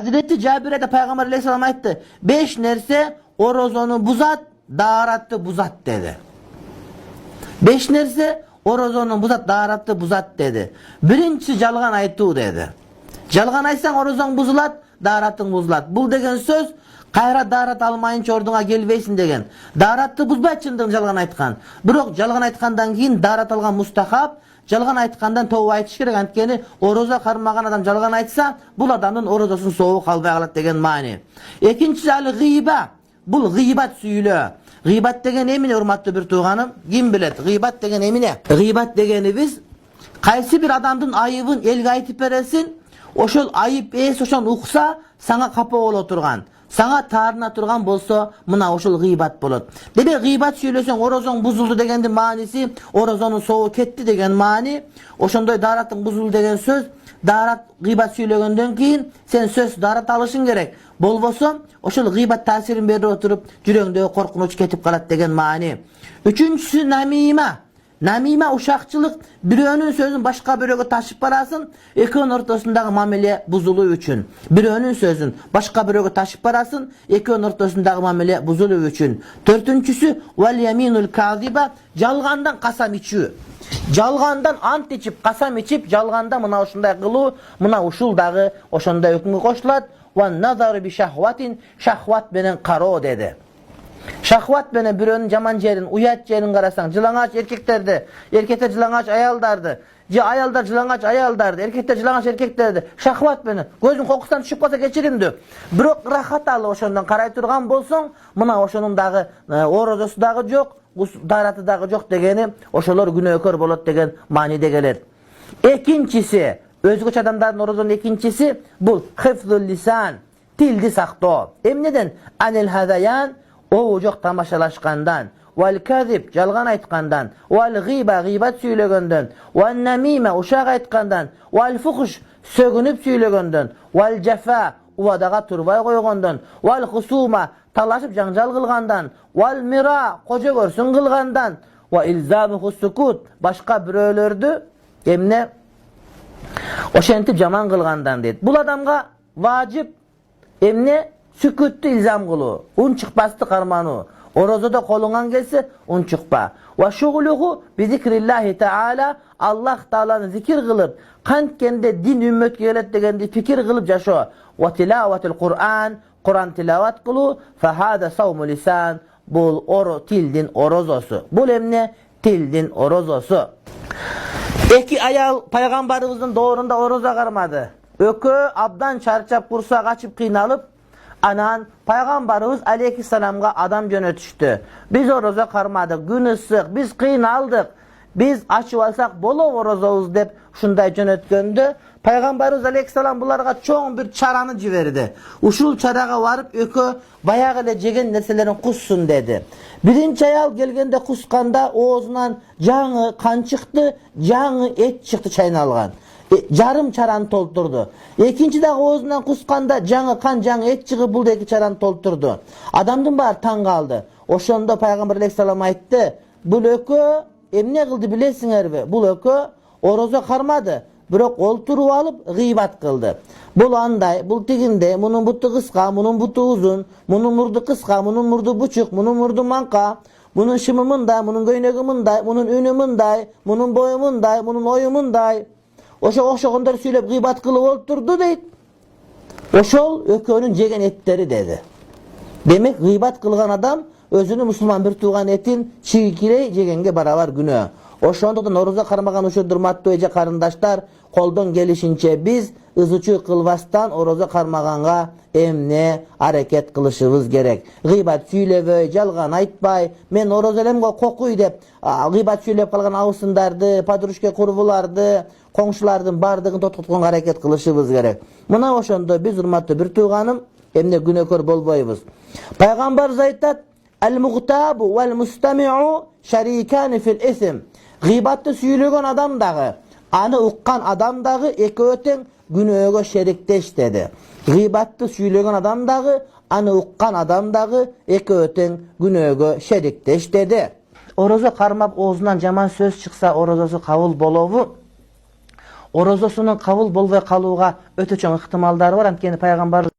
Hazreti Cabir'e de Peygamber Aleyhisselam aytdı. 5 nerse orozonu buzat, daharatı buzat dedi. 5 nerse orozonu buzat, daharatı buzat dedi. Birinci jalgan aytуу dedi. Jalgan aytsaң orozоң buzulat, daharatың buzulat. Бұл деген söz кайра daharat almayınca orduңа келбейсиң деген. Daharatты buzбай чындыгын жалган айткан. Бирок жалган айткандан кийин daharat алган мустахаб, жалган айткандан тобу айтыш керек. Анткени орозо кармаган адам жалган айтса, бул адамдын орозосун соогу калбай калат деген маани. Экинчиси алы гыйба. Бул гыйбат сүйлөө. Гыйбат деген эмне, урматтуу бир тууганым? Ким билет? Гыйбат деген эмне? Гыйбат дегени биз кайсы бир адамдын айыбын элге айтып бересин, ошол айып эс ошон укса, сага капа боло турган, сага таарына турган болсо, мына ошол гыйбат болот. Демек гыйбат сүйлөсөң орозоң бузулду дегендин мааниси орозонун соогу кетти деген маани. Ошондой дараттын бузулду деген сөз, дарат гыйбат сүйлөгөндөн кийин сен сөз дарат алышың керек. Болбосо ошол гыйбат таасирин берип отуруп жүрөгүңдөгү коркунуч кетип калат деген маани. Үчүнчүсү намима. Намима ушакчылык, бирөөнүн сөзүн башка бирөөгө ташып барасың, экөөнүн ортосундагы мамиле бузулуу үчүн. Бирөөнүн сөзүн башка бирөөгө ташып барасың, экөөнүн ортосундагы мамиле бузулуу үчүн. Төртүнчүсү вал яминул казиба, жалгандан касам ичүү. Жалгандан ант ичип, касам ичип, жалганда мына ушундай кылуу, мына ушул дагы ошондой өкмгө кошулат. Ван назар би шахватин, шахват менен кароо деди. Шахват менен бирөөнүн жаман жерин, уят жерин карасаң, жылаңач эркектерди, эркектер жылаңач аялдарды, же аялдар жылаңач аялдарды, эркектер жылаңач эркектерди, шахват менен көзүң кокусунан түшүп калса кечиримдүү. Бирок рахат алып ошондон карай турган болсоң, мына ошонун дагы орозосу дагы жок, дараты дагы жок дегени, ошолор күнөөкөр болот деген мааниде келет. Экинчиси, өзгөчө адамдардын орозонун экинчиси бул хифзул лисан, тилди сактоо. Эмнеден? Анил хазаян, о жок тамашалашкандан, вал казиб, жалган айткандан, вал гыйба, гыйбат сүйлөгөндөн, вал намима, ушак айткандан, вал фухш, сөгүнүп сүйлөгөндөн, вал жафа, убадага турбай койгондон, вал хусума, талашып жаңжал кылгандан, вал мира, кожо көрсүн кылгандан, ва илзаму сукут, башка бирөөлөрдү эмне ошентип жаман кылгандан дейт. Бул адамга важип эмне? Сүкүттү илзам кылуу, ун чыкпасты кармануу. Орозодо колуңан келсе, ун чыкпа. Ва шугулуху би зикриллахи таала, Аллах тааланы зикир кылып, канткенде дин үммөткө келет дегенди фикир кылып жашоо. Ва тилаватул Кур'ан, Кур'ан тилават кылуу, фа хада сауму лисан, бул тилдин орозосу. Бул эмне? Тилдин орозосу. Эки аял пайгамбарыбыздын доорунда орозо кармады. Өкөө абдан чарчап, курсак ачып, кыйналып, анан пайгамбарыбыз алейхиссаламга адам жөнөтүштү. Биз орозо кармадык, күн ысык, биз кыйналдык, биз ачып алсак болобу орозобуз деп ушундай жөнөткөндө, пайгамбарыбыз алейхиссалам буларга чоң бир чараны жиберди. Ушул чарага барып өкө баягы эле жеген нерселерин куссун деди. Биринчи аял келгенде кусканда оозунан жаңы кан чыкты, жаңы эт чыкты чайналган. Жарым чараны толтурду. Экинчи дагы оозунан кусканда жаңы кан, жаңы эт чыгып, бул эки чараны толтурду. Адамдын баары таң калды. Ошондо пайгамбар алейхиссалам айтты: "Бул өкө эмне кылды билесиңерби? Бул өкө орозо кармады, бирок олтуруп алып гыйбат кылды. Бул андай, бул тигинде, мунун буту кыска, мунун буту узун, мунун мурду кыска, мунун мурду бучук, мунун мурду манка, мунун шымы мындай, мунун көйнөгү мындай, мунун үнү мындай, мунун бою мындай, мунун ою мындай." Ошо окшогондор сүйлөп гыйбат кылып олтурду дейт. Ошол өкөнүн жеген эттери деди. Демек гыйбат кылган адам өзүнүн мусулман бир тууган этин чийкирей жегенге барабар күнөө. Ошондуктан орозо кармаган ушул урматтуу эже карындаштар, колдон келишинче биз ызычуу кылбастан орозо кармаганга эмне аракет кылышыбыз керек. Гыйбат сүйлөбөй, жалган айтпай, мен орозо элемге кокуй деп гыйбат сүйлөп калган абысындарды, подружка курбуларды, коңшулардын бардыгын токтотконго аракет кылышыбыз керек. Мына ошондо биз урматтуу бир тууганым эмне күнөөкөр болбойбуз. Пайгамбарыбыз айтат: "Ал-мугтабу вал-мустами'у шарикани фил исм." Гыйбатты сүйлөгөн адам дагы, аны уккан адам дагы экөө тең күнөөгө шериктеш деди. Гыйбатты сүйлөгөн адам дагы, аны уккан адам дагы экөө тең күнөөгө шериктеш деди. Орозо кармап оозунан жаман сөз чыкса, орозосу кабыл болобу? орозосунун кабыл болбой калууга өтө чоң ыктымалдары бар. Анткени пайгамбар